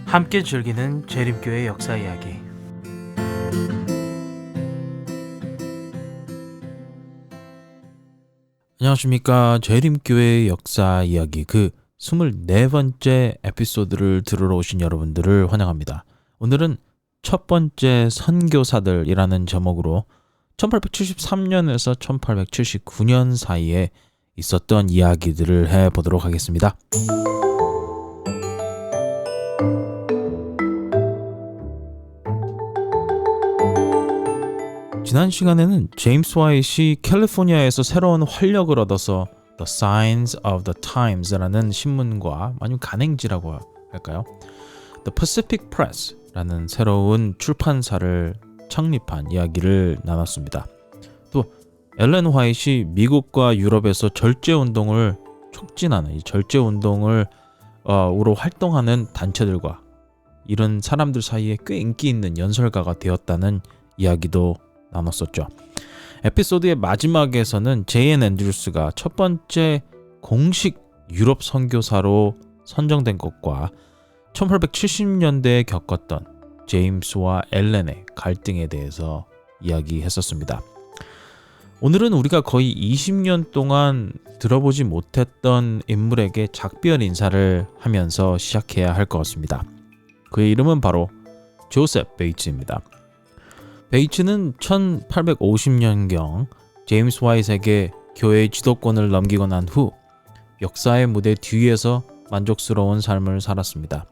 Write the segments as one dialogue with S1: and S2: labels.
S1: 함께 즐기는 재림교회 역사 이야기. 안녕하십니까. 재림교회 역사 이야기 그 24번째 에피소드를 들으러 오신 여러분들을 환영합니다. 오늘은 첫 번째 선교사들이라는 제목으로 1873년에서 1879년 사이에 있었던 이야기들을 해보도록 하겠습니다. 지난 시간에는 제임스 화이트이 캘리포니아에서 새로운 활력을 얻어서 The Signs of the Times라는 신문과 아니면 간행지라고 할까요? The Pacific Press라는 새로운 출판사를 창립한 이야기를 나눴습니다. 또 엘렌 화이트이 미국과 유럽에서 절제운동을 촉진하는 이 절제운동을 으로 활동하는 단체들과 이런 사람들 사이에 꽤 인기 있는 연설가가 되었다는 이야기도 나눴었죠. 에피소드의 마지막에서는 제이앤 앤드루스가 첫 번째 공식 유럽 선교사로 선정된 것과 1870년대에 겪었던 제임스와 엘렌의 갈등에 대해서 이야기했었습니다. 오늘은 우리가 거의 20년 동안 들어보지 못했던 인물에게 작별 인사를 하면서 시작해야 할 것 같습니다. 그의 이름은 바로 조셉 베이츠입니다. 베이츠는 1850년경 제임스 화이트에게 교회의 주도권을 넘기고 난 후 역사의 무대 뒤에서 만족스러운 삶을 살았습니다.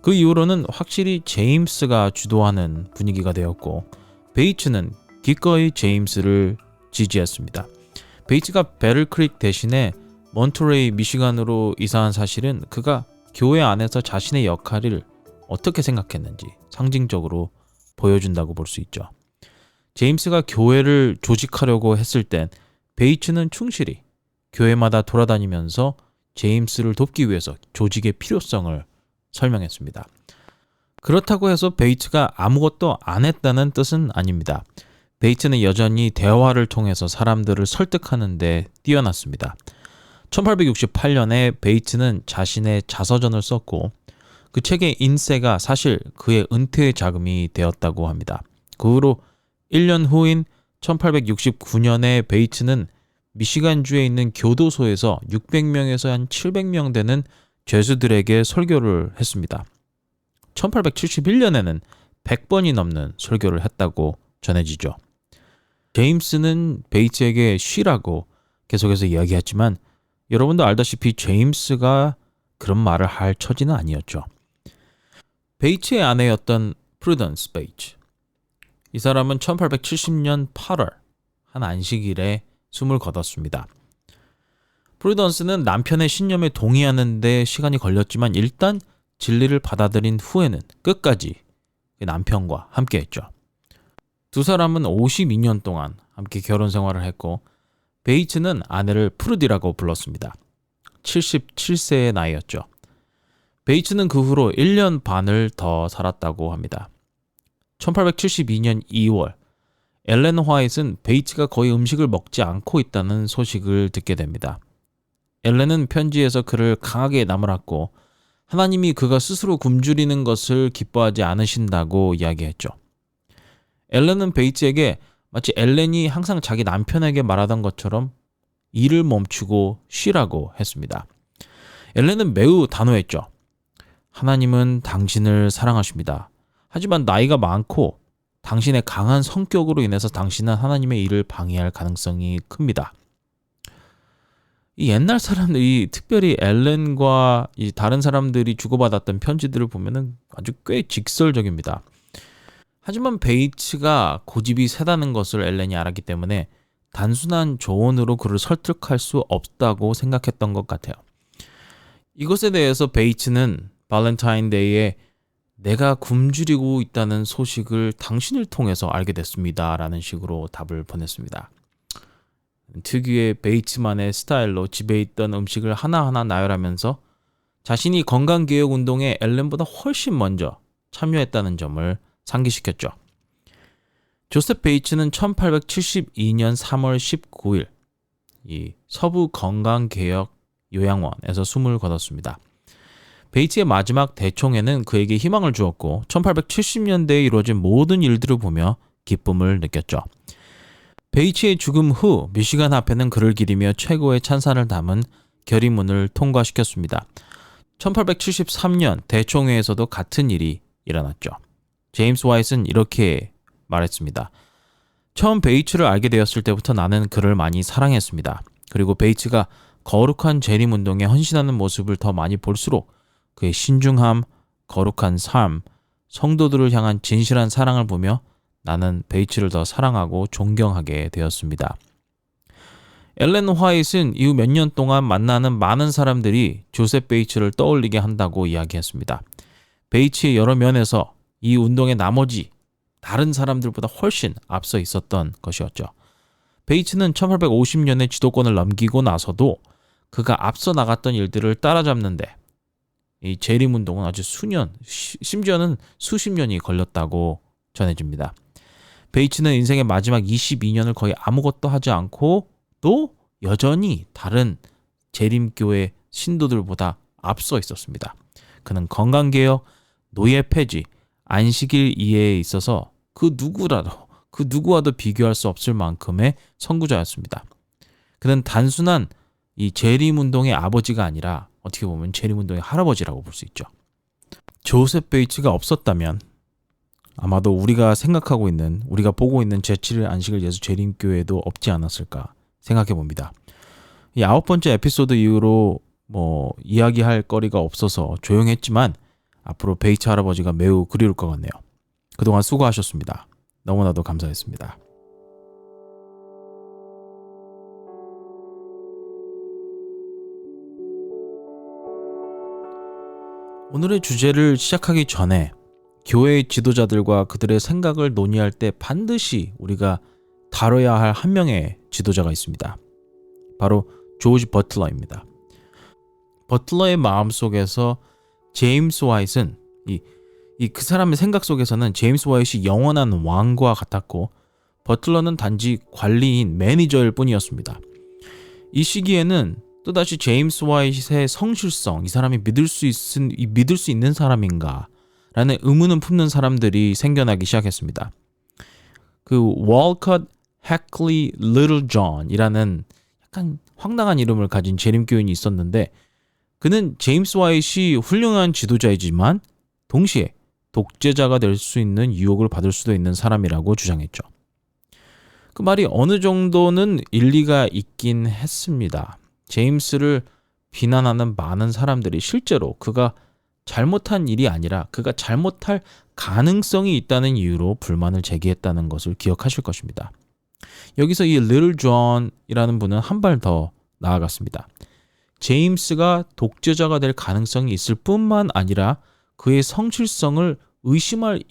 S1: 그 이후로는 확실히 제임스가 주도하는 분위기가 되었고 베이츠는 기꺼이 제임스를 지지했습니다. 베이츠가 베를크릭 대신에 몬트레이 미시간으로 이사한 사실은 그가 교회 안에서 자신의 역할을 어떻게 생각했는지 상징적으로 보여준다고 볼 수 있죠. 제임스가 교회를 조직하려고 했을 땐 베이츠는 충실히 교회마다 돌아다니면서 제임스를 돕기 위해서 조직의 필요성을 설명했습니다. 그렇다고 해서 베이츠가 아무것도 안 했다는 뜻은 아닙니다. 베이츠는 여전히 대화를 통해서 사람들을 설득하는 데 뛰어났습니다. 1868년에 베이츠는 자신의 자서전을 썼고 그 책의 인쇄가 사실 그의 은퇴의 자금이 되었다고 합니다. 그 후로 1년 후인 1869년에 베이츠는 미시간주에 있는 교도소에서 600명에서 한 700명 되는 죄수들에게 설교를 했습니다. 1871년에는 100번이 넘는 설교를 했다고 전해지죠. 제임스는 베이츠에게 쉬라고 계속해서 이야기했지만 여러분도 알다시피 제임스가 그런 말을 할 처지는 아니었죠. 베이츠의 아내였던 프루던스 베이츠. 이 사람은 1870년 8월 한 안식일에 숨을 거뒀습니다. 프루던스는 남편의 신념에 동의하는 데 시간이 걸렸지만 일단 진리를 받아들인 후에는 끝까지 남편과 함께했죠. 두 사람은 52년 동안 함께 결혼 생활을 했고 베이츠는 아내를 프루디라고 불렀습니다. 77세의 나이였죠. 베이츠는 그 후로 1년 반을 더 살았다고 합니다. 1872년 2월 엘렌 화이트는 베이츠가 거의 음식을 먹지 않고 있다는 소식을 듣게 됩니다. 엘렌은 편지에서 그를 강하게 나무랐고 하나님이 그가 스스로 굶주리는 것을 기뻐하지 않으신다고 이야기했죠. 엘렌은 베이츠에게 마치 엘렌이 항상 자기 남편에게 말하던 것처럼 일을 멈추고 쉬라고 했습니다. 엘렌은 매우 단호했죠. 하나님은 당신을 사랑하십니다. 하지만 나이가 많고 당신의 강한 성격으로 인해서 당신은 하나님의 일을 방해할 가능성이 큽니다. 이 옛날 사람들이 특별히 엘렌과 이 다른 사람들이 주고받았던 편지들을 보면은 아주 꽤 직설적입니다. 하지만 베이츠가 고집이 세다는 것을 엘렌이 알았기 때문에 단순한 조언으로 그를 설득할 수 없다고 생각했던 것 같아요. 이것에 대해서 베이츠는 발렌타인데이에 내가 굶주리고 있다는 소식을 당신을 통해서 알게 됐습니다. 라는 식으로 답을 보냈습니다. 특유의 베이츠만의 스타일로 집에 있던 음식을 하나하나 나열하면서 자신이 건강개혁운동에 엘렌보다 훨씬 먼저 참여했다는 점을 상기시켰죠. 조셉 베이츠는 1872년 3월 19일 이 서부 건강개혁 요양원에서 숨을 거뒀습니다. 베이츠의 마지막 대총회는 그에게 희망을 주었고 1870년대에 이루어진 모든 일들을 보며 기쁨을 느꼈죠. 베이츠의 죽음 후 미시간 합회는 그를 기리며 최고의 찬사를 담은 결의문을 통과시켰습니다. 1873년 대총회에서도 같은 일이 일어났죠. 제임스 와이트는 이렇게 말했습니다. 처음 베이츠를 알게 되었을 때부터 나는 그를 많이 사랑했습니다. 그리고 베이츠가 거룩한 재림운동에 헌신하는 모습을 더 많이 볼수록 그의 신중함, 거룩한 삶, 성도들을 향한 진실한 사랑을 보며 나는 베이츠를 더 사랑하고 존경하게 되었습니다. 엘렌 화이트는 이후 몇 년 동안 만나는 많은 사람들이 조셉 베이츠를 떠올리게 한다고 이야기했습니다. 베이츠의 여러 면에서 이 운동의 나머지 다른 사람들보다 훨씬 앞서 있었던 것이었죠. 베이츠는 1850년에 지도권을 넘기고 나서도 그가 앞서 나갔던 일들을 따라잡는데 이 재림운동은 아주 수년, 심지어는 수십 년이 걸렸다고 전해집니다. 베이츠는 인생의 마지막 22년을 거의 아무것도 하지 않고 또 여전히 다른 재림교회 신도들보다 앞서 있었습니다. 그는 건강개혁, 노예 폐지, 안식일 이해에 있어서 그 누구와도 비교할 수 없을 만큼의 선구자였습니다. 그는 단순한 이 재림운동의 아버지가 아니라 어떻게 보면 재림운동의 할아버지라고 볼 수 있죠. 조셉 베이츠가 없었다면 아마도 우리가 생각하고 있는, 우리가 보고 있는 제7일 안식일 예수 재림교회도 없지 않았을까 생각해 봅니다. 이 9번째 에피소드 이후로 이야기할 거리가 없어서 조용했지만 앞으로 베이츠 할아버지가 매우 그리울 것 같네요. 그동안 수고하셨습니다. 너무나도 감사했습니다. 오늘의 주제를 시작하기 전에 교회의 지도자들과 그들의 생각을 논의할 때 반드시 우리가 다뤄야 할 한 명의 지도자가 있습니다. 바로 조지 버틀러입니다. 버틀러의 마음속에서 제임스 와이트는 그 사람의 생각 속에서는 제임스 와이트이 영원한 왕과 같았고 버틀러는 단지 관리인 매니저일 뿐이었습니다. 이 시기에는 또다시 제임스 와이트의 성실성, 이 사람이 믿을 수 있는 사람인가 라는 의문을 품는 사람들이 생겨나기 시작했습니다. 그 월컷 해클리 리틀 존이라는 약간 황당한 이름을 가진 재림교인이 있었는데 그는 제임스 와이트이 훌륭한 지도자이지만 동시에 독재자가 될 수 있는 유혹을 받을 수도 있는 사람이라고 주장했죠. 그 말이 어느 정도는 일리가 있긴 했습니다. 제임스를 비난하는 많은 사람들이 실제로 그가 잘못한 일이 아니라 그가 잘못할 가능성이 있다는 이유로 불만을 제기했다는 것을 기억하실 것입니다. 여기서 이 리틀 존이라는 분은 한 발 더 나아갔습니다. 제임스가 독재자가 될 가능성이 있을 뿐만 아니라 그의 성실성을 의심할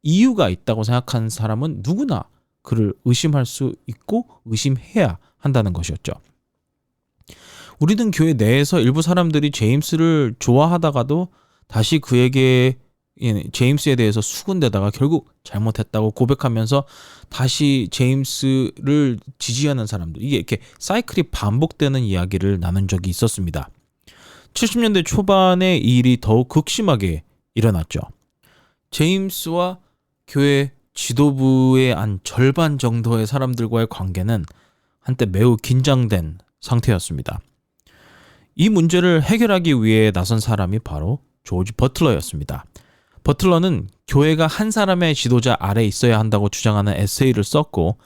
S1: 이유가 있다고 생각하는 사람은 누구나 그를 의심할 수 있고 의심해야 한다는 것이었죠. 우리는 교회 내에서 일부 사람들이 제임스를 좋아하다가도 다시 그에게 제임스에 대해서 수군대다가 결국 잘못했다고 고백하면서 다시 제임스를 지지하는 사람들, 이게 이렇게 사이클이 반복되는 이야기를 나눈 적이 있었습니다. 70년대 초반에 이 일이 더욱 극심하게 일어났죠. 제임스와 교회 지도부의 한 절반 정도의 사람들과의 관계는 한때 매우 긴장된 상태였습니다. 이 문제를 해결하기 위해 나선 사람이 바로 조지 버틀러였습니다. 버틀러는 교회가 한 사람의 지도자 아래에 있어야 한다고 주장하는 에세이를 썼고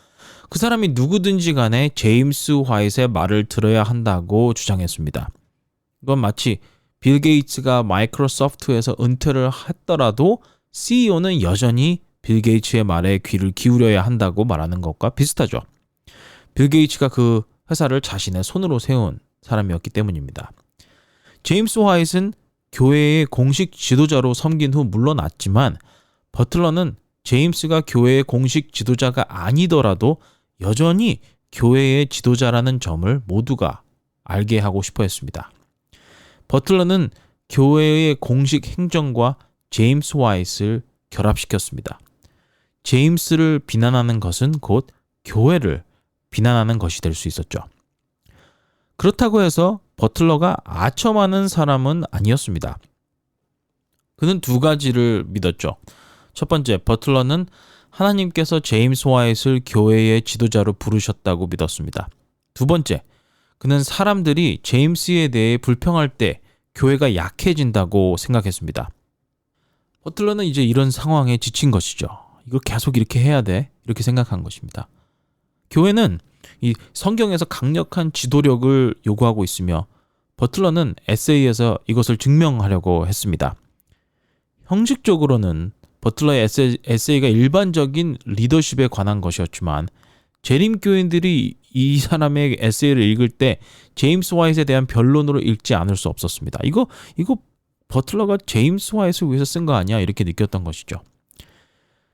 S1: 그 사람이 누구든지 간에 제임스 화이트의 말을 들어야 한다고 주장했습니다. 이건 마치 빌 게이츠가 마이크로소프트에서 은퇴를 했더라도 CEO는 여전히 빌 게이츠의 말에 귀를 기울여야 한다고 말하는 것과 비슷하죠. 빌 게이츠가 그 회사를 자신의 손으로 세운 사람이었기 때문입니다. 제임스 화이트는 교회의 공식 지도자로 섬긴 후 물러났지만 버틀러는 제임스가 교회의 공식 지도자가 아니더라도 여전히 교회의 지도자라는 점을 모두가 알게 하고 싶어 했습니다. 버틀러는 교회의 공식 행정과 제임스 화이트를 결합시켰습니다. 제임스를 비난하는 것은 곧 교회를 비난하는 것이 될 수 있었죠. 그렇다고 해서 버틀러가 아첨하는 사람은 아니었습니다. 그는 두 가지를 믿었죠. 첫 번째, 버틀러는 하나님께서 제임스 화이트를 교회의 지도자로 부르셨다고 믿었습니다. 두 번째, 그는 사람들이 제임스에 대해 불평할 때 교회가 약해진다고 생각했습니다. 버틀러는 이제 이런 상황에 지친 것이죠. 이걸 계속 이렇게 해야 돼, 이렇게 생각한 것입니다. 교회는 이 성경에서 강력한 지도력을 요구하고 있으며 버틀러는 에세이에서 이것을 증명하려고 했습니다. 형식적으로는 버틀러의 에세이가 일반적인 리더십에 관한 것이었지만 재림 교인들이 이 사람의 에세이를 읽을 때 제임스 화이트에 대한 변론으로 읽지 않을 수 없었습니다. 이거 버틀러가 제임스 화이트를 위해서 쓴 거 아니야? 이렇게 느꼈던 것이죠.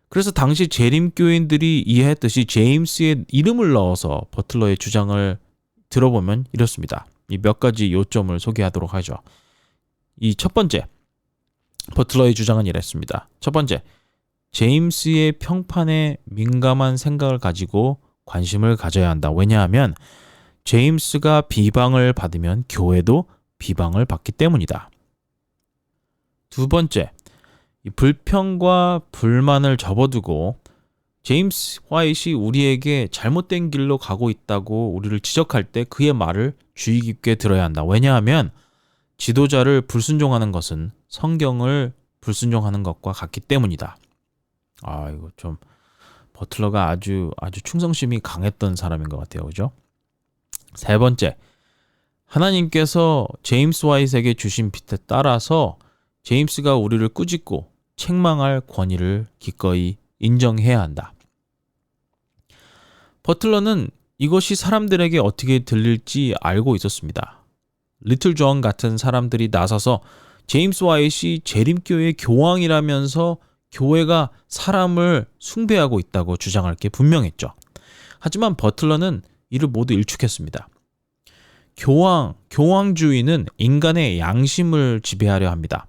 S1: 그래서 당시 재림 교인들이 이해했듯이 제임스의 이름을 넣어서 버틀러의 주장을 들어보면 이렇습니다. 이 몇 가지 요점을 소개하도록 하죠. 이 첫 번째, 버틀러의 주장은 이랬습니다. 첫 번째, 제임스의 평판에 민감한 생각을 가지고 관심을 가져야 한다. 왜냐하면 제임스가 비방을 받으면 교회도 비방을 받기 때문이다. 두 번째, 이 불평과 불만을 접어두고 제임스 화이트이 우리에게 잘못된 길로 가고 있다고 우리를 지적할 때 그의 말을 주의 깊게 들어야 한다. 왜냐하면 지도자를 불순종하는 것은 성경을 불순종하는 것과 같기 때문이다. 이거 좀 버틀러가 아주 충성심이 강했던 사람인 것 같아요. 그죠? 세 번째, 하나님께서 제임스 화이트에게 주신 빛에 따라서 제임스가 우리를 꾸짖고 책망할 권위를 기꺼이 인정해야 한다. 버틀러는 이것이 사람들에게 어떻게 들릴지 알고 있었습니다. 리틀 존 같은 사람들이 나서서 제임스 화이트이 재림교회의 교황이라면서 교회가 사람을 숭배하고 있다고 주장할 게 분명했죠. 하지만 버틀러는 이를 모두 일축했습니다. 교황주의는 인간의 양심을 지배하려 합니다.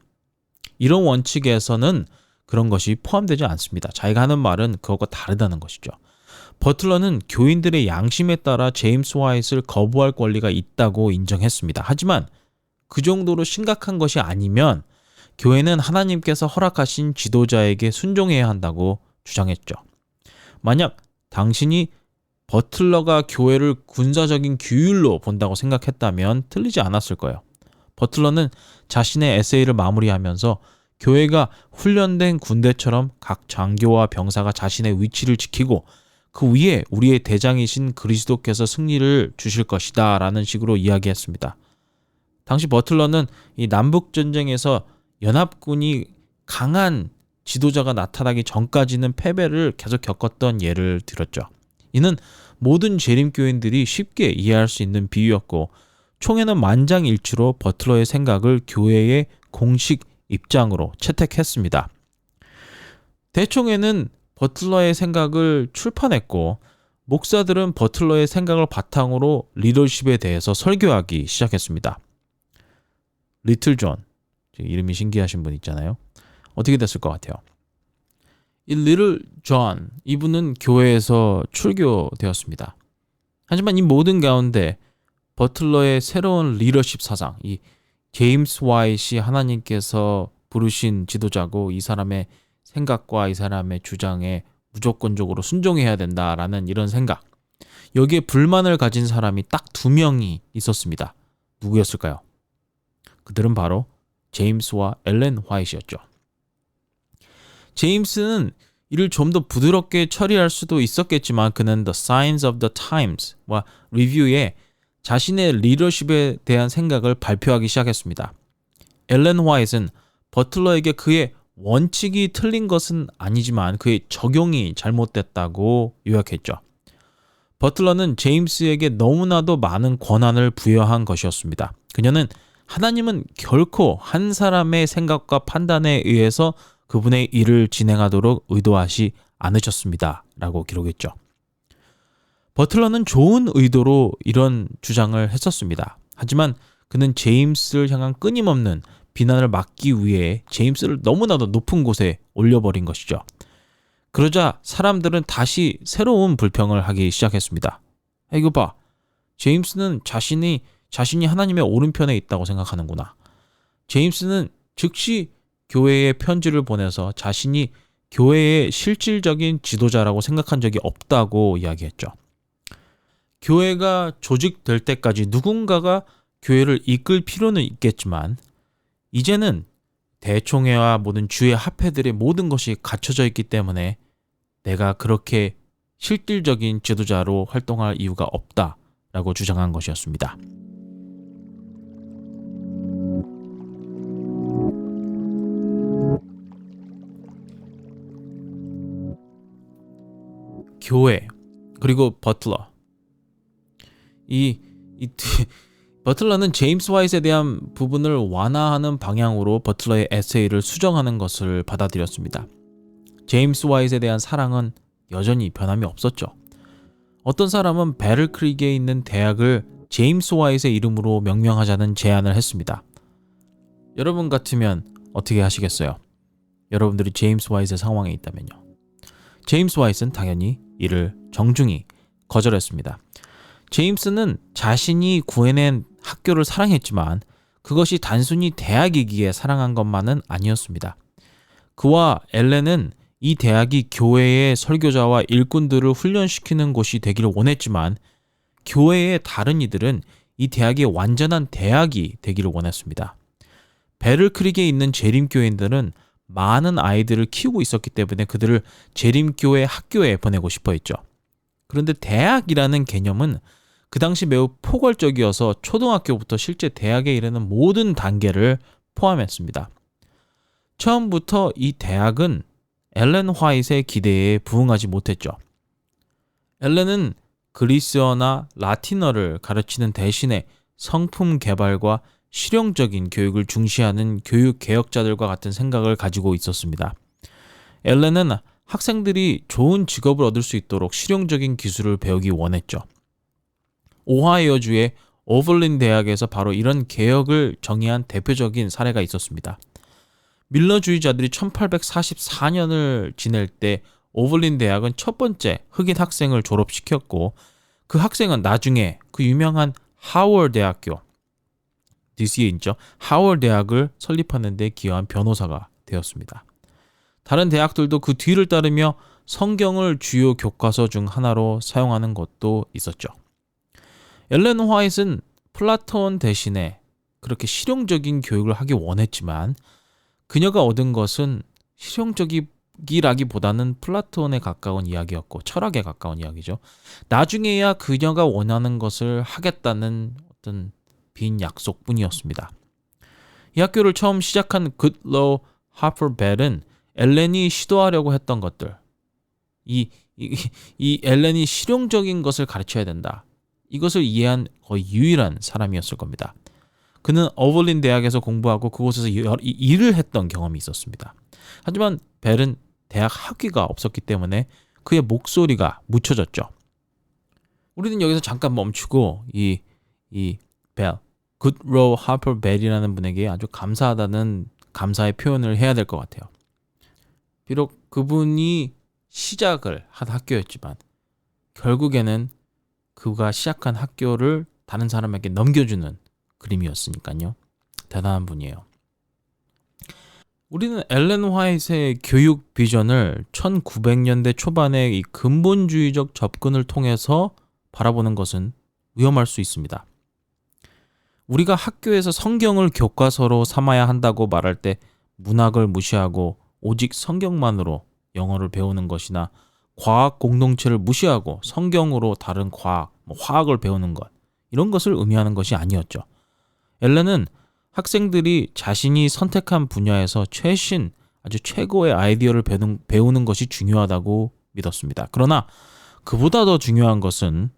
S1: 이런 원칙에서는 그런 것이 포함되지 않습니다. 자기가 하는 말은 그것과 다르다는 것이죠. 버틀러는 교인들의 양심에 따라 제임스 화이트를 거부할 권리가 있다고 인정했습니다. 하지만 그 정도로 심각한 것이 아니면 교회는 하나님께서 허락하신 지도자에게 순종해야 한다고 주장했죠. 만약 당신이 버틀러가 교회를 군사적인 규율로 본다고 생각했다면 틀리지 않았을 거예요. 버틀러는 자신의 에세이를 마무리하면서 교회가 훈련된 군대처럼 각 장교와 병사가 자신의 위치를 지키고 그 위에 우리의 대장이신 그리스도께서 승리를 주실 것이다 라는 식으로 이야기했습니다. 당시 버틀러는 이 남북전쟁에서 연합군이 강한 지도자가 나타나기 전까지는 패배를 계속 겪었던 예를 들었죠. 이는 모든 재림교인들이 쉽게 이해할 수 있는 비유였고 총회는 만장일치로 버틀러의 생각을 교회의 공식 입장으로 채택했습니다. 대총회는 버틀러의 생각을 출판했고 목사들은 버틀러의 생각을 바탕으로 리더십에 대해서 설교하기 시작했습니다. 리틀 존, 이름이 신기하신 분 있잖아요. 어떻게 됐을 것 같아요? 이 리틀 존, 이분은 교회에서 출교되었습니다. 하지만 이 모든 가운데 버틀러의 새로운 리더십 사상, 이 제임스 화이트이 하나님께서 부르신 지도자고 이 사람의 생각과 이 사람의 주장에 무조건적으로 순종해야 된다라는 이런 생각, 여기에 불만을 가진 사람이 딱 2명이 있었습니다. 누구였을까요? 그들은 바로 제임스와 엘렌 화이트였죠. 제임스는 이를 좀 더 부드럽게 처리할 수도 있었겠지만 그는 The Signs of the Times와 리뷰에 자신의 리더십에 대한 생각을 발표하기 시작했습니다. 엘렌 화이트는 버틀러에게 그의 원칙이 틀린 것은 아니지만 그의 적용이 잘못됐다고 요약했죠. 버틀러는 제임스에게 너무나도 많은 권한을 부여한 것이었습니다. 그녀는 하나님은 결코 한 사람의 생각과 판단에 의해서 그분의 일을 진행하도록 의도하지 않으셨습니다. 라고 기록했죠. 버틀러는 좋은 의도로 이런 주장을 했었습니다. 하지만 그는 제임스를 향한 끊임없는 비난을 막기 위해 제임스를 너무나도 높은 곳에 올려버린 것이죠. 그러자 사람들은 다시 새로운 불평을 하기 시작했습니다. 이거 봐. 제임스는 자신이 하나님의 오른편에 있다고 생각하는구나. 제임스는 즉시 교회에 편지를 보내서 자신이 교회의 실질적인 지도자라고 생각한 적이 없다고 이야기했죠. 교회가 조직될 때까지 누군가가 교회를 이끌 필요는 있겠지만 이제는 대총회와 모든 주의 합회들의 모든 것이 갖춰져 있기 때문에 내가 그렇게 실질적인 지도자로 활동할 이유가 없다라고 주장한 것이었습니다. 교회 그리고 버틀러 버틀러는 제임스 화이트에 대한 부분을 완화하는 방향으로 버틀러의 에세이를 수정하는 것을 받아들였습니다. 제임스 화이트에 대한 사랑은 여전히 변함이 없었죠. 어떤 사람은 배럴 크릭에 있는 대학을 제임스 화이트의 이름으로 명명하자는 제안을 했습니다. 여러분 같으면 어떻게 하시겠어요? 여러분들이 제임스 화이트의 상황에 있다면요. 제임스 화이트는 당연히 이를 정중히 거절했습니다. 제임스는 자신이 구해낸 학교를 사랑했지만 그것이 단순히 대학이기에 사랑한 것만은 아니었습니다. 그와 엘렌은 이 대학이 교회의 설교자와 일꾼들을 훈련시키는 곳이 되기를 원했지만 교회의 다른 이들은 이 대학이 완전한 대학이 되기를 원했습니다. 베럴 크릭에 있는 재림교인들은 많은 아이들을 키우고 있었기 때문에 그들을 재림교회 학교에 보내고 싶어 했죠. 그런데 대학이라는 개념은 그 당시 매우 포괄적이어서 초등학교부터 실제 대학에 이르는 모든 단계를 포함했습니다. 처음부터 이 대학은 엘렌 화이트의 기대에 부응하지 못했죠. 엘렌은 그리스어나 라틴어를 가르치는 대신에 성품 개발과 실용적인 교육을 중시하는 교육 개혁자들과 같은 생각을 가지고 있었습니다. 엘렌은 학생들이 좋은 직업을 얻을 수 있도록 실용적인 기술을 배우기 원했죠. 오하이오주의 오벌린 대학에서 바로 이런 개혁을 정의한 대표적인 사례가 있었습니다. 밀러주의자들이 1844년을 지낼 때 오벌린 대학은 첫 번째 흑인 학생을 졸업시켰고 그 학생은 나중에 그 유명한 하워드 대학교, DC에 있죠. 하워드 대학을 설립하는 데 기여한 변호사가 되었습니다. 다른 대학들도 그 뒤를 따르며 성경을 주요 교과서 중 하나로 사용하는 것도 있었죠. 엘렌 화이트는 플라톤 대신에 그렇게 실용적인 교육을 하기 원했지만 그녀가 얻은 것은 실용적이라기보다는 플라톤에 가까운 이야기였고 철학에 가까운 이야기죠. 나중에야 그녀가 원하는 것을 하겠다는 어떤 빈 약속뿐이었습니다. 이 학교를 처음 시작한 굿로우 하퍼 벨은 엘렌이 시도하려고 했던 것들, 이 엘렌이 실용적인 것을 가르쳐야 된다. 이것을 이해한 거의 유일한 사람이었을 겁니다. 그는 어벌린 대학에서 공부하고 그곳에서 일을 했던 경험이 있었습니다. 하지만 벨은 대학 학위가 없었기 때문에 그의 목소리가 묻혀졌죠. 우리는 여기서 잠깐 멈추고 이 벨, 굿로우 하퍼 벨이라는 분에게 아주 감사하다는 감사의 표현을 해야 될 것 같아요. 비록 그분이 시작을 한 학교였지만 결국에는 그가 시작한 학교를 다른 사람에게 넘겨주는 그림이었으니까요. 대단한 분이에요. 우리는 엘렌 화이트의 교육 비전을 1900년대 초반의 이 근본주의적 접근을 통해서 바라보는 것은 위험할 수 있습니다. 우리가 학교에서 성경을 교과서로 삼아야 한다고 말할 때 문학을 무시하고 오직 성경만으로 영어를 배우는 것이나 과학 공동체를 무시하고 성경으로 다른 과학, 화학을 배우는 것, 이런 것을 의미하는 것이 아니었죠. 엘렌은 학생들이 자신이 선택한 분야에서 최신, 아주 최고의 아이디어를 배우는 것이 중요하다고 믿었습니다. 그러나 그보다 더 중요한 것은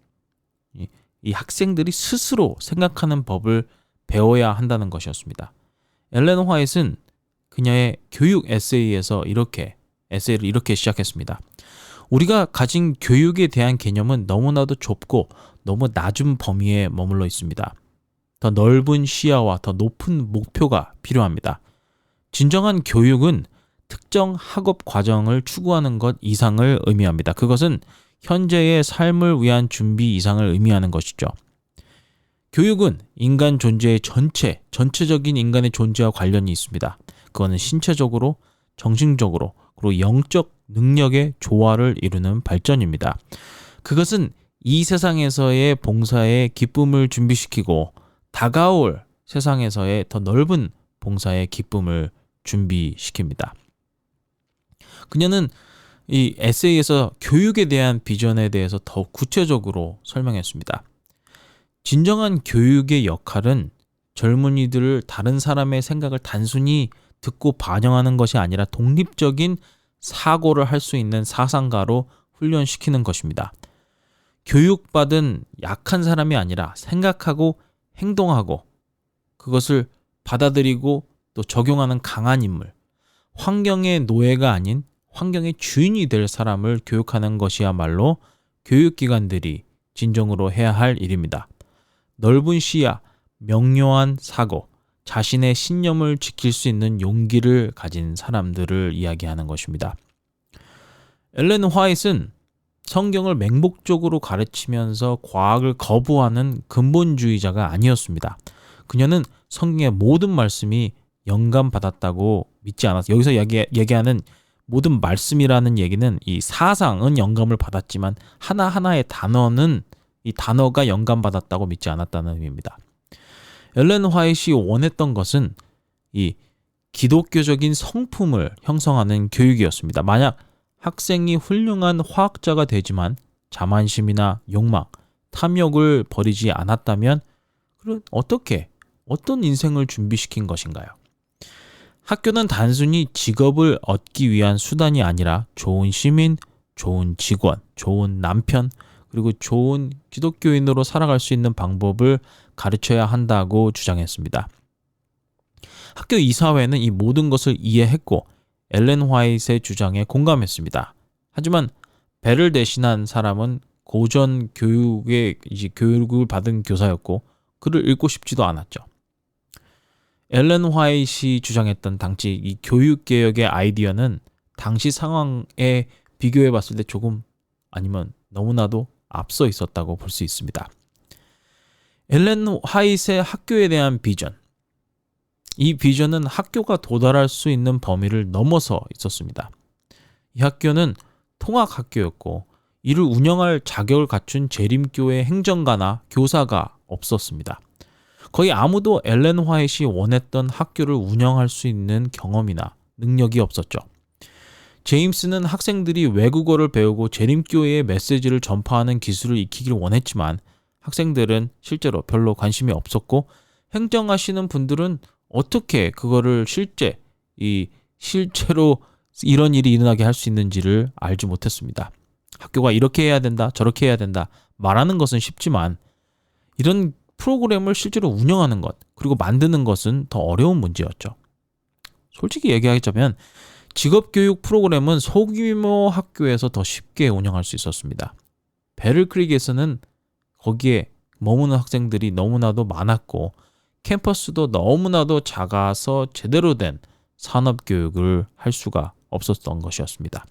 S1: 이 학생들이 스스로 생각하는 법을 배워야 한다는 것이었습니다. 엘렌 화이트는 그녀의 교육 에세이에서 에세이를 이렇게 시작했습니다. 우리가 가진 교육에 대한 개념은 너무나도 좁고 너무 낮은 범위에 머물러 있습니다. 더 넓은 시야와 더 높은 목표가 필요합니다. 진정한 교육은 특정 학업 과정을 추구하는 것 이상을 의미합니다. 그것은 현재의 삶을 위한 준비 이상을 의미하는 것이죠. 교육은 인간 존재의 전체적인 인간의 존재와 관련이 있습니다. 그거는 신체적으로, 정신적으로, 그리고 영적 능력의 조화를 이루는 발전입니다. 그것은 이 세상에서의 봉사의 기쁨을 준비시키고 다가올 세상에서의 더 넓은 봉사의 기쁨을 준비시킵니다. 그녀는 이 에세이에서 교육에 대한 비전에 대해서 더욱 구체적으로 설명했습니다. 진정한 교육의 역할은 젊은이들을 다른 사람의 생각을 단순히 듣고 반영하는 것이 아니라 독립적인 사고를 할 수 있는 사상가로 훈련시키는 것입니다. 교육받은 약한 사람이 아니라 생각하고 행동하고 그것을 받아들이고 또 적용하는 강한 인물, 환경의 노예가 아닌 환경의 주인이 될 사람을 교육하는 것이야말로 교육기관들이 진정으로 해야 할 일입니다. 넓은 시야, 명료한 사고, 자신의 신념을 지킬 수 있는 용기를 가진 사람들을 이야기하는 것입니다. 엘렌 화이트는 성경을 맹목적으로 가르치면서 과학을 거부하는 근본주의자가 아니었습니다. 그녀는 성경의 모든 말씀이 영감받았다고 믿지 않았어요. 여기서 얘기하는 모든 말씀이라는 얘기는 이 사상은 영감을 받았지만 하나하나의 단어는 이 단어가 영감받았다고 믿지 않았다는 의미입니다. 엘렌 화이트이 원했던 것은 이 기독교적인 성품을 형성하는 교육이었습니다. 만약 학생이 훌륭한 화학자가 되지만 자만심이나 욕망, 탐욕을 버리지 않았다면 그럼 어떤 인생을 준비시킨 것인가요? 학교는 단순히 직업을 얻기 위한 수단이 아니라 좋은 시민, 좋은 직원, 좋은 남편, 그리고 좋은 기독교인으로 살아갈 수 있는 방법을 가르쳐야 한다고 주장했습니다. 학교 이사회는 이 모든 것을 이해했고 엘렌 화이트의 주장에 공감했습니다. 하지만 배를 대신한 사람은 고전 교육을 받은 교사였고 글을 읽고 싶지도 않았죠. 엘렌 화이트이 주장했던 당시 이 교육개혁의 아이디어는 당시 상황에 비교해 봤을 때 조금 아니면 너무나도 앞서 있었다고 볼 수 있습니다. 엘렌 화이트의 학교에 대한 비전, 이 비전은 학교가 도달할 수 있는 범위를 넘어서 있었습니다. 이 학교는 통학학교였고 이를 운영할 자격을 갖춘 재림교회 행정가나 교사가 없었습니다. 거의 아무도 엘렌 화이트이 원했던 학교를 운영할 수 있는 경험이나 능력이 없었죠. 제임스는 학생들이 외국어를 배우고 재림교회의 메시지를 전파하는 기술을 익히기를 원했지만 학생들은 실제로 별로 관심이 없었고 행정하시는 분들은 어떻게 그거를 실제로 이런 일이 일어나게 할 수 있는지를 알지 못했습니다. 학교가 이렇게 해야 된다, 저렇게 해야 된다 말하는 것은 쉽지만 이런 프로그램을 실제로 운영하는 것, 그리고 만드는 것은 더 어려운 문제였죠. 솔직히 얘기하자면 직업교육 프로그램은 소규모 학교에서 더 쉽게 운영할 수 있었습니다. 베를크릭에서는 거기에 머무는 학생들이 너무나도 많았고 캠퍼스도 너무나도 작아서 제대로 된 산업교육을 할 수가 없었던 것이었습니다.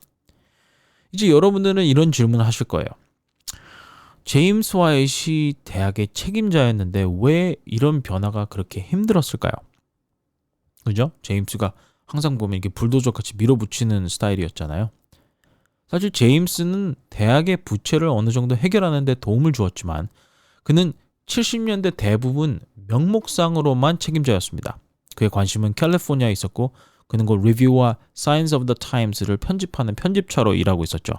S1: 이제 여러분들은 이런 질문을 하실 거예요. 제임스 화이트이 대학의 책임자였는데 왜 이런 변화가 그렇게 힘들었을까요? 그죠? 제임스가 항상 보면 이렇게 불도저같이 밀어붙이는 스타일이었잖아요. 사실 제임스는 대학의 부채를 어느 정도 해결하는 데 도움을 주었지만 그는 70년대 대부분 명목상으로만 책임자였습니다. 그의 관심은 캘리포니아에 있었고 그는 그 리뷰와 사이언스 오브 더 타임스를 편집하는 편집자로 일하고 있었죠.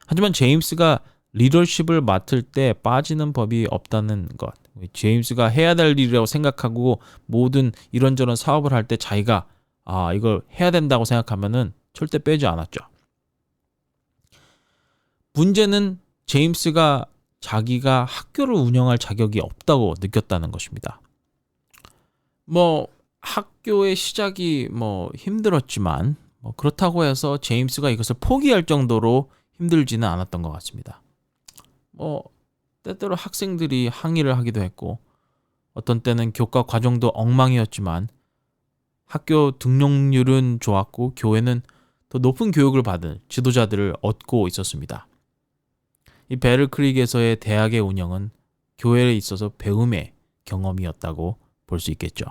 S1: 하지만 제임스가 리더십을 맡을 때 빠지는 법이 없다는 것. 제임스가 해야 될 일이라고 생각하고 모든 이런저런 사업을 할 때 자기가 이걸 해야 된다고 생각하면은 절대 빼지 않았죠. 문제는 제임스가 자기가 학교를 운영할 자격이 없다고 느꼈다는 것입니다. 학교의 시작이 힘들었지만 그렇다고 해서 제임스가 이것을 포기할 정도로 힘들지는 않았던 것 같습니다. 때때로 학생들이 항의를 하기도 했고 어떤 때는 교과 과정도 엉망이었지만 학교 등록률은 좋았고 교회는 더 높은 교육을 받은 지도자들을 얻고 있었습니다. 이 베를크릭에서의 대학의 운영은 교회에 있어서 배움의 경험이었다고 볼 수 있겠죠.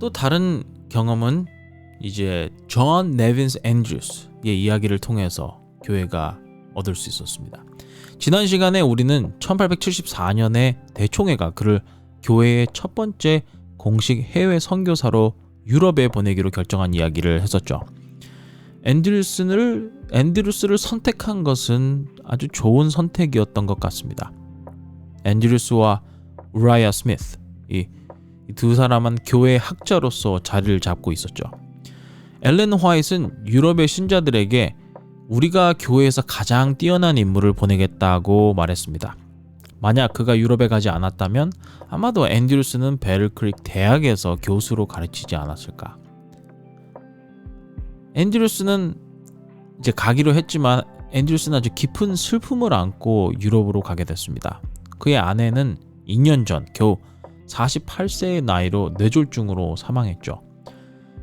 S1: 또 다른 경험은 이제 존 네빈스 앤드루스의 이야기를 통해서 교회가 얻을 수 있었습니다. 지난 시간에 우리는 1874년에 대총회가 그를 교회의 첫 번째 공식 해외 선교사로 유럽에 보내기로 결정한 이야기를 했었죠. 앤드루스를 선택한 것은 아주 좋은 선택이었던 것 같습니다. 앤드루스와 우라이아 스미스, 이 두 사람은 교회 학자로서 자리를 잡고 있었죠. 엘렌 화이트는 유럽의 신자들에게 우리가 교회에서 가장 뛰어난 인물을 보내겠다고 말했습니다. 만약 그가 유럽에 가지 않았다면 아마도 앤드루스는 베를크릭 대학에서 교수로 가르치지 않았을까. 앤드루스는 이제 가기로 했지만 앤드루스는 아주 깊은 슬픔을 안고 유럽으로 가게 됐습니다. 그의 아내는 2년 전 겨우 48세의 나이로 뇌졸중으로 사망했죠.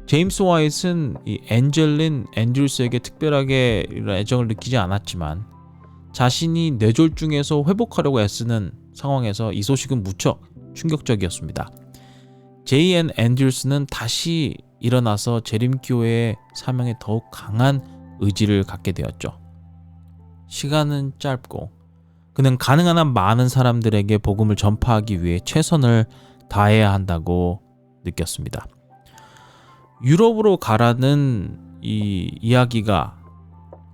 S1: 제임스 화이트는 이 앤젤린 앤드루스에게 특별하게 애정을 느끼지 않았지만 자신이 뇌졸중에서 회복하려고 애쓰는 상황에서 이 소식은 무척 충격적이었습니다. 제이앤 앤드루스는 다시 일어나서 재림교회의 사명에 더욱 강한 의지를 갖게 되었죠. 시간은 짧고 그는 가능한 한 많은 사람들에게 복음을 전파하기 위해 최선을 다해야 한다고 느꼈습니다. 유럽으로 가라는 이 이야기가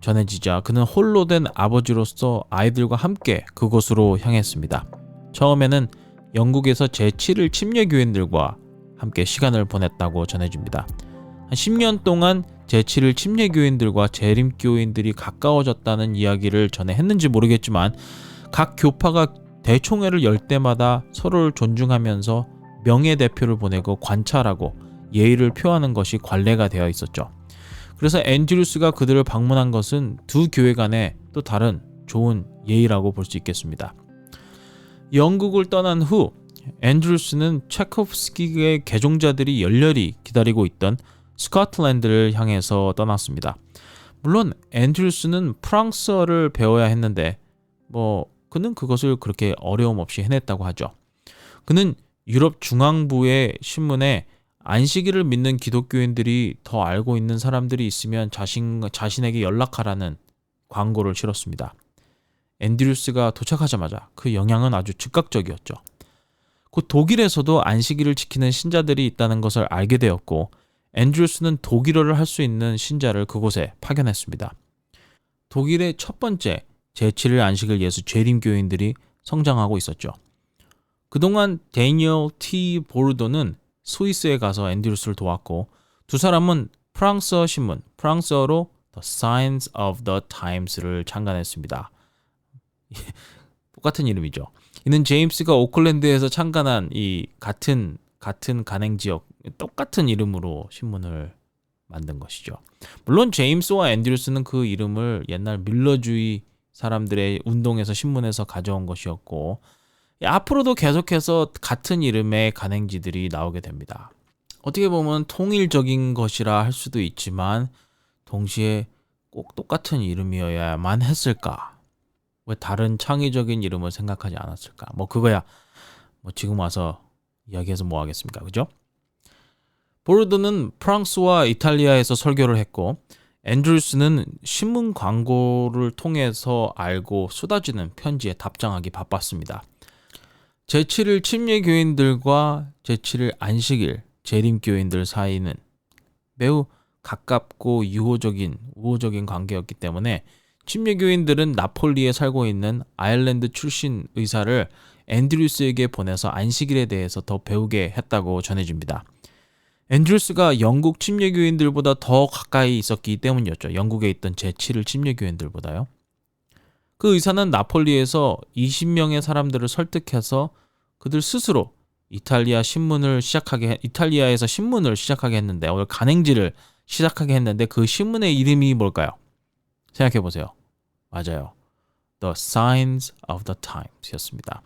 S1: 전해지자 그는 홀로 된 아버지로서 아이들과 함께 그곳으로 향했습니다. 처음에는 영국에서 제7일 침례교인들과 함께 시간을 보냈다고 전해집니다. 한 10년 동안 제7일 침례교인들과 재림교인들이 가까워졌다는 이야기를 전에 했는지 모르겠지만 각 교파가 대총회를 열 때마다 서로를 존중하면서 명예대표를 보내고 관찰하고 예의를 표하는 것이 관례가 되어 있었죠. 그래서 앤드루스가 그들을 방문한 것은 두 교회 간의 또 다른 좋은 예의라고 볼 수 있겠습니다. 영국을 떠난 후 앤드루스는 체코프스키의 개종자들이 열렬히 기다리고 있던 스코틀랜드를 향해서 떠났습니다. 물론 앤드루스는 프랑스어를 배워야 했는데 그는 그것을 그렇게 어려움 없이 해냈다고 하죠. 그는 유럽 중앙부의 신문에 안식일을 믿는 기독교인들이 더 알고 있는 사람들이 있으면 자신에게 연락하라는 광고를 실었습니다. 앤드루스가 도착하자마자 그 영향은 아주 즉각적이었죠. 곧 독일에서도 안식일을 지키는 신자들이 있다는 것을 알게 되었고 앤드루스는 독일어를 할 수 있는 신자를 그곳에 파견했습니다. 독일의 첫 번째 제7일 안식일 예수 재림교인들이 성장하고 있었죠. 그동안 데니얼 T. 보르도는 스위스에 가서 앤드루스를 도왔고 두 사람은 프랑스어 신문, 프랑스어로 The Signs of the Times를 창간했습니다. 똑같은 이름이죠. 이는 제임스가 오클랜드에서 창간한 이 같은 간행 지역 똑같은 이름으로 신문을 만든 것이죠. 물론 제임스와 앤드루스는 그 이름을 옛날 밀러주의 사람들의 운동에서 신문에서 가져온 것이었고 앞으로도 계속해서 같은 이름의 간행지들이 나오게 됩니다. 어떻게 보면 통일적인 것이라 할 수도 있지만 동시에 꼭 똑같은 이름이어야만 했을까? 왜 다른 창의적인 이름을 생각하지 않았을까? 그거야 지금 와서 이야기해서 뭐 하겠습니까? 그죠? 보르도는 프랑스와 이탈리아에서 설교를 했고 앤드루스는 신문 광고를 통해서 알고 쏟아지는 편지에 답장하기 바빴습니다. 제7일 침례교인들과 제7일 안식일 재림교인들 사이는 매우 가깝고 우호적인 관계였기 때문에 침례교인들은 나폴리에 살고 있는 아일랜드 출신 의사를 앤드루스에게 보내서 안식일에 대해서 더 배우게 했다고 전해집니다. 앤드루스가 영국 침례교인들보다 더 가까이 있었기 때문이었죠. 영국에 있던 제7일 침례교인들보다요. 그 의사는 나폴리에서 20명의 사람들을 설득해서 그들 스스로 이탈리아에서 신문을 시작하게 했는데 오늘 간행지를 시작하게 했는데 그 신문의 이름이 뭘까요? 생각해보세요. 맞아요. The Signs of the Times 였습니다.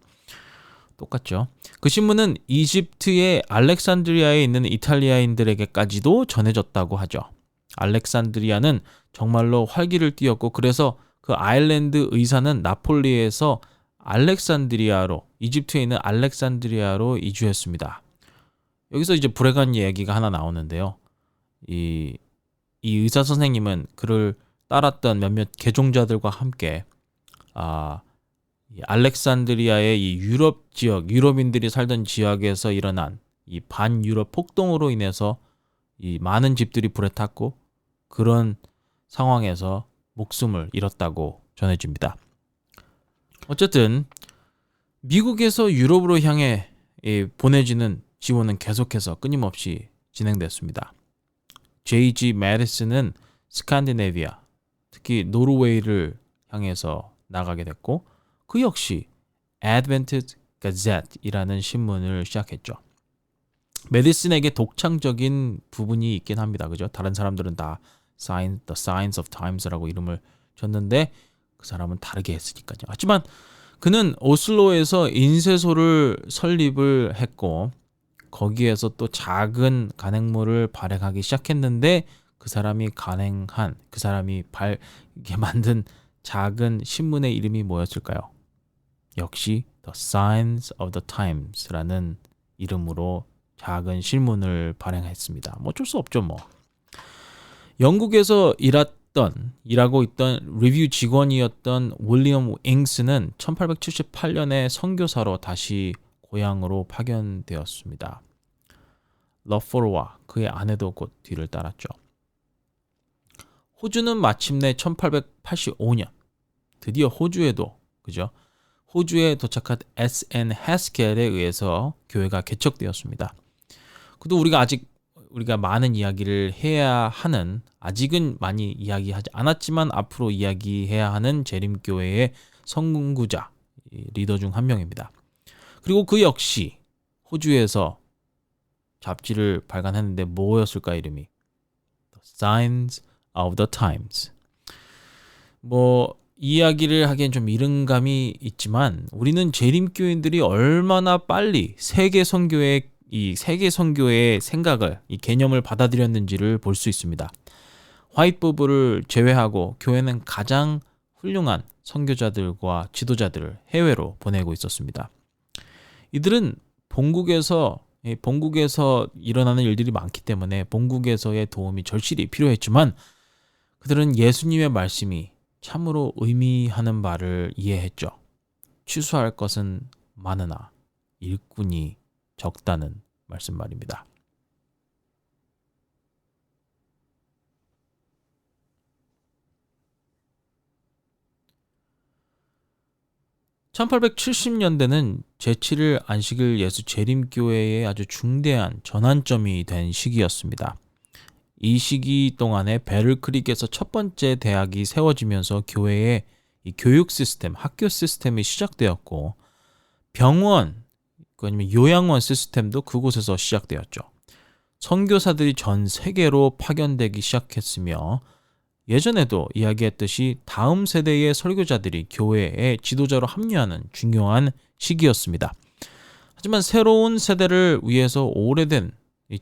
S1: 똑같죠. 그 신문은 이집트의 알렉산드리아에 있는 이탈리아인들에게까지도 전해졌다고 하죠. 알렉산드리아는 정말로 활기를 띠었고 그래서 그 아일랜드 의사는 나폴리에서 이집트에 있는 알렉산드리아로 이주했습니다. 여기서 이제 불행한 얘기가 하나 나오는데요. 이 의사 선생님은 그를 따랐던 몇몇 개종자들과 함께 이 알렉산드리아의 이 유럽 지역, 유럽인들이 살던 지역에서 일어난 이 반유럽 폭동으로 인해서 이 많은 집들이 불에 탔고 그런 상황에서 목숨을 잃었다고 전해집니다. 어쨌든 미국에서 유럽으로 향해 보내지는 지원은 계속해서 끊임없이 진행됐습니다. J.G. 매디슨은 스칸디네비아, 특히 노르웨이를 향해서 나가게 됐고 그 역시 Adventist Gazette이라는 신문을 시작했죠. 매디슨에게 독창적인 부분이 있긴 합니다. 그죠? 다른 사람들은 다 The Signs of Times라고 이름을 줬는데 그 사람은 다르게 했으니까요. 하지만 그는 오슬로에서 인쇄소를 설립을 했고 거기에서 또 작은 간행물을 발행하기 시작했는데 그 사람이 만든 작은 신문의 이름이 뭐였을까요? 역시 The Signs of the Times라는 이름으로 작은 신문을 발행했습니다. 뭐 어쩔 수 없죠 뭐. 영국에서 일하고 있던 리뷰 직원이었던 윌리엄 잉스는 1878년에 선교사로 다시 고향으로 파견되었습니다. 러포르와 그의 아내도 곧 뒤를 따랐죠. 호주는 마침내 1885년 드디어 호주에 도착한 S.N. 해스켈에 의해서 교회가 개척되었습니다. 그래도 우리가 많은 이야기를 해야 하는, 아직은 많이 이야기하지 않았지만 앞으로 이야기해야 하는 재림교회의 선구자 리더 중 한 명입니다. 그리고 그 역시 호주에서 잡지를 발간했는데 뭐였을까 이름이? The Signs of the Times. 이야기를 하기엔 좀 이른 감이 있지만 우리는 재림교인들이 얼마나 빨리 세계 선교의 생각을, 이 개념을 받아들였는지를 볼 수 있습니다. 화이트 부부를 제외하고 교회는 가장 훌륭한 선교자들과 지도자들을 해외로 보내고 있었습니다. 이들은 본국에서 일어나는 일들이 많기 때문에 본국에서의 도움이 절실히 필요했지만 그들은 예수님의 말씀이 참으로 의미하는 바를 이해했죠. 취소할 것은 많으나 일꾼이 적다는 말씀 말입니다. (1870년대는) 제7일 안식일 예수 재림교회의 아주 중대한 전환점이 된 시기였습니다. 이 시기 동안에 베를크릭에서 첫 번째 대학이 세워지면서 교회의 이 교육 시스템, 학교 시스템이 시작되었고 병원, 아니면 요양원 시스템도 그곳에서 시작되었죠. 선교사들이 전 세계로 파견되기 시작했으며 예전에도 이야기했듯이 다음 세대의 설교자들이 교회의 지도자로 합류하는 중요한 시기였습니다. 하지만 새로운 세대를 위해서 오래된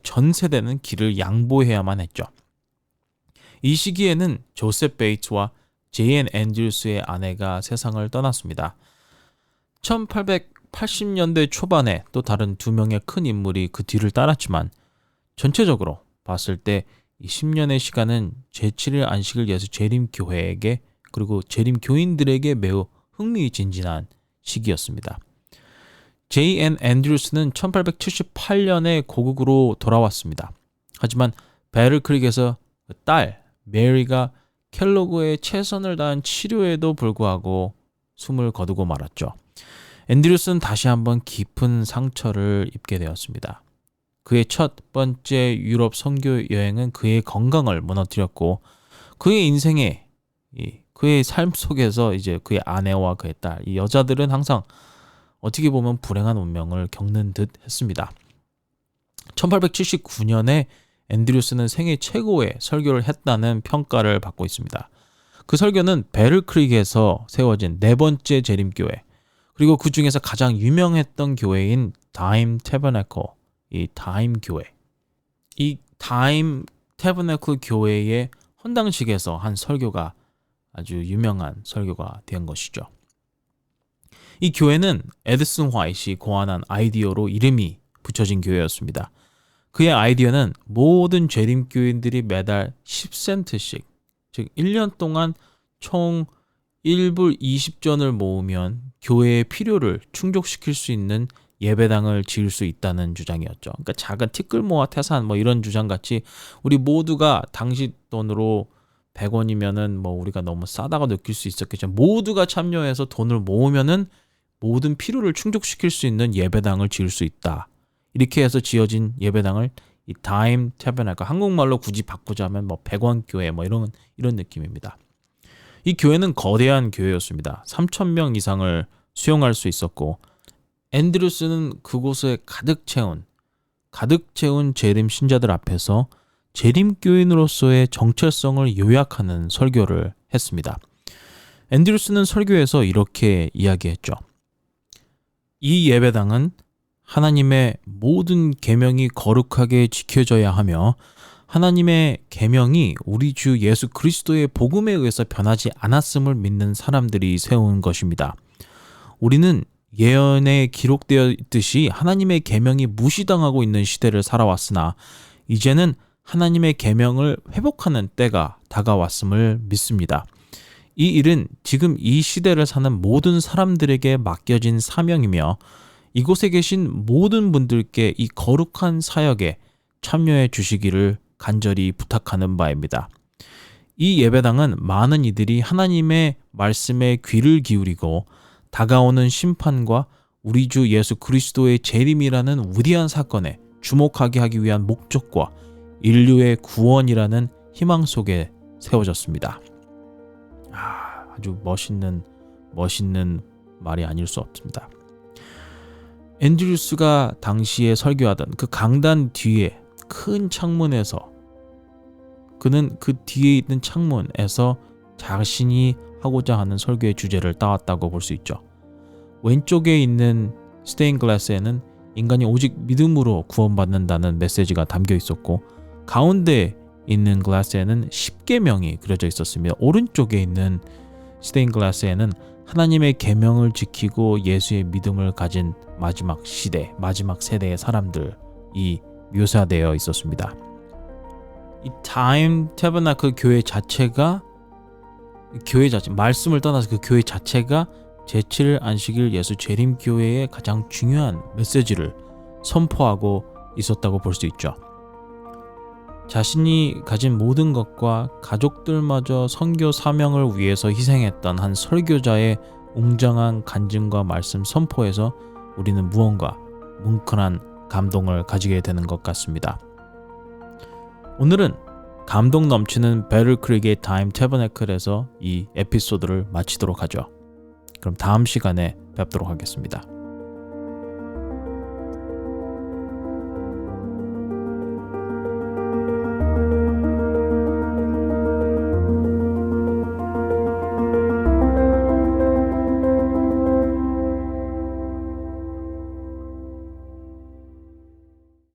S1: 전 세대는 길을 양보해야만 했죠. 이 시기에는 조셉 베이츠와 제이앤 앤드루스의 아내가 세상을 떠났습니다. 1880년대 초반에 또 다른 두 명의 큰 인물이 그 뒤를 따랐지만 전체적으로 봤을 때 이 10년의 시간은 제7일 안식일 예수 재림교회에게 그리고 재림교인들에게 매우 흥미진진한 시기였습니다. 제이앤 앤드루스는 1878년에 고국으로 돌아왔습니다. 하지만 베를크릭에서 딸 메리가 켈로그에 최선을 다한 치료에도 불구하고 숨을 거두고 말았죠. 앤드루스는 다시 한번 깊은 상처를 입게 되었습니다. 그의 첫 번째 유럽 선교 여행은 그의 건강을 무너뜨렸고 그의 삶 속에서 이제 그의 아내와 그의 딸, 이 여자들은 항상 어떻게 보면 불행한 운명을 겪는 듯 했습니다. 1879년에 앤드루스는 생애 최고의 설교를 했다는 평가를 받고 있습니다. 그 설교는 베를크릭에서 세워진 네 번째 재림교회, 그리고 그 중에서 가장 유명했던 교회인 다임 태버네클, 이 다임 교회, 이 다임 태버네클 교회의 헌당식에서 한 설교가 아주 유명한 설교가 된 것이죠. 이 교회는 에드슨 화이트이 고안한 아이디어로 이름이 붙여진 교회였습니다. 그의 아이디어는 모든 재림교인들이 매달 10센트씩, 즉 1년 동안 총 1불 20전을 모으면 교회의 필요를 충족시킬 수 있는 예배당을 지을 수 있다는 주장이었죠. 그러니까 작은 티끌모아 태산 뭐 이런 주장같이 우리 모두가 당시 돈으로 100원이면은 뭐 우리가 너무 싸다고 느낄 수 있었겠지만 모두가 참여해서 돈을 모으면은 모든 필요를 충족시킬 수 있는 예배당을 지을 수 있다. 이렇게 해서 지어진 예배당을 이 타임 태버나클, 한국말로 굳이 바꾸자면 뭐 100원 교회 뭐 이런 느낌입니다. 이 교회는 거대한 교회였습니다. 3,000명 이상을 수용할 수 있었고 앤드루스는 그곳에 가득 채운 재림 신자들 앞에서 재림교인으로서의 정체성을 요약하는 설교를 했습니다. 앤드루스는 설교에서 이렇게 이야기했죠. 이 예배당은 하나님의 모든 계명이 거룩하게 지켜져야 하며 하나님의 계명이 우리 주 예수 그리스도의 복음에 의해서 변하지 않았음을 믿는 사람들이 세운 것입니다. 우리는 예언에 기록되어 있듯이 하나님의 계명이 무시당하고 있는 시대를 살아왔으나 이제는 하나님의 계명을 회복하는 때가 다가왔음을 믿습니다. 이 일은 지금 이 시대를 사는 모든 사람들에게 맡겨진 사명이며 이곳에 계신 모든 분들께 이 거룩한 사역에 참여해 주시기를 간절히 부탁하는 바입니다. 이 예배당은 많은 이들이 하나님의 말씀에 귀를 기울이고 다가오는 심판과 우리 주 예수 그리스도의 재림이라는 위대한 사건에 주목하게 하기 위한 목적과 인류의 구원이라는 희망 속에 세워졌습니다. 아주 멋있는 말이 아닐 수 없습니다. 앤드루스가 당시에 설교하던 그 강단 뒤에 큰 창문에서 그는 그 뒤에 있는 창문에서 자신이 하고자 하는 설교의 주제를 따왔다고 볼 수 있죠. 왼쪽에 있는 스테인 글라스에는 인간이 오직 믿음으로 구원받는다는 메시지가 담겨 있었고 가운데 있는 글라스에는 10계명이 그려져 있었으며 오른쪽에 있는 스테인 글라스에는 하나님의 계명을 지키고 예수의 믿음을 가진 마지막 시대, 마지막 세대의 사람들이 묘사되어 있었습니다. 이 타임 태버나클 교회 자체가 말씀을 떠나서 그 교회 자체가 제7일 안식일 예수 재림교회의 가장 중요한 메시지를 선포하고 있었다고 볼 수 있죠. 자신이 가진 모든 것과 가족들마저 선교 사명을 위해서 희생했던 한 설교자의 웅장한 간증과 말씀 선포에서 우리는 무언가 뭉클한 감동을 가지게 되는 것 같습니다. 오늘은 감동 넘치는 배틀크릭의 타임 태버나클에서 이 에피소드를 마치도록 하죠. 그럼 다음 시간에 뵙도록 하겠습니다.